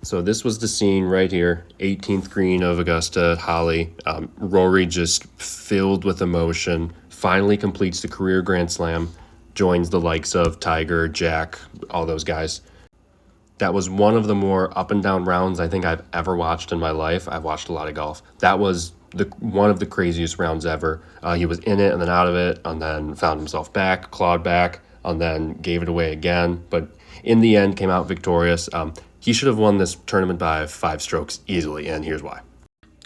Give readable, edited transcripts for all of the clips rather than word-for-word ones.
So this was the scene right here, 18th green of Augusta, Holly. Rory just filled with emotion, finally completes the career Grand Slam, joins the likes of Tiger, Jack, all those guys. That was one of the more up and down rounds I think I've ever watched in my life. I've watched a lot of golf. That was one of the craziest rounds ever. He was in it and then out of it, and then found himself back, clawed back, and then gave it away again. But in the end, came out victorious. He should have won this tournament by 5 strokes easily, and here's why.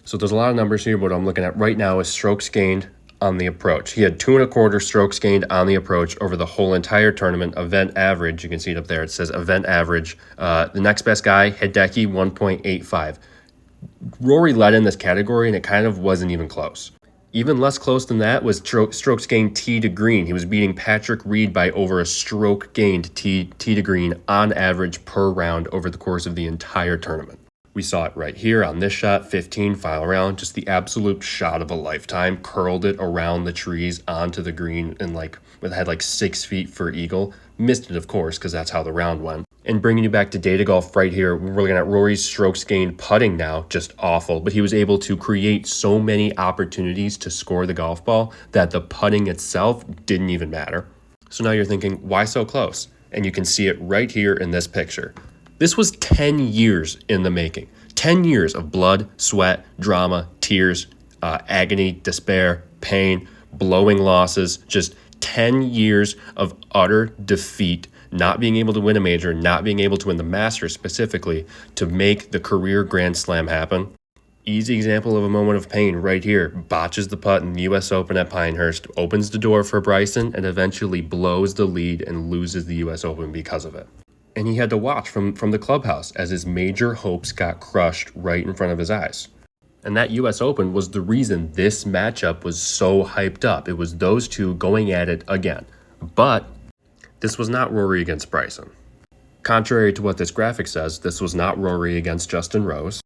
So there's a lot of numbers here, but what I'm looking at right now is strokes gained on the approach. He had 2.25 strokes gained on the approach over the whole entire tournament. Event average, you can see it up there. It says event average. The next best guy, Hideki, 1.85. Rory led in this category, and it kind of wasn't even close. Even less close than that was strokes gained tee to green. He was beating Patrick Reed by over a stroke gained tee to green on average per round over the course of the entire tournament. We saw it right here on this shot, 15 final round, just the absolute shot of a lifetime. Curled it around the trees onto the green and had like 6 feet for eagle. Missed it, of course, because that's how the round went. And bringing you back to data golf right here, we're looking at Rory's strokes gained putting now, just awful. But he was able to create so many opportunities to score the golf ball that the putting itself didn't even matter. So now you're thinking, why so close? And you can see it right here in this picture. This was 10 years in the making. 10 years of blood, sweat, drama, tears, agony, despair, pain, blowing losses, just 10 years of utter defeat, not being able to win a major, not being able to win the Masters specifically, to make the career Grand Slam happen. Easy example of a moment of pain right here. Botches the putt in the U.S. Open at Pinehurst, opens the door for Bryson, and eventually blows the lead and loses the U.S. Open because of it. And he had to watch from the clubhouse as his major hopes got crushed right in front of his eyes. And that U.S. Open was the reason this matchup was so hyped up. It was those two going at it again. But this was not Rory against Bryson. Contrary to what this graphic says, this was not Rory against Justin Rose.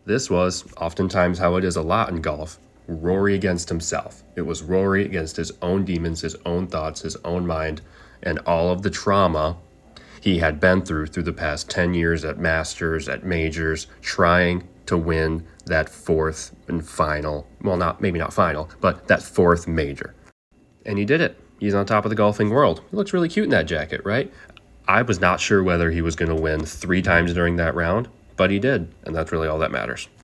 This was, oftentimes how it is a lot in golf, Rory against himself. It was Rory against his own demons, his own thoughts, his own mind, and all of the trauma he had been through the past 10 years at Masters, at majors, trying to win that fourth and final, well, maybe not final, but that fourth major. And he did it. He's on top of the golfing world. He looks really cute in that jacket, right? I was not sure whether he was going to win 3 times during that round, but he did, and that's really all that matters.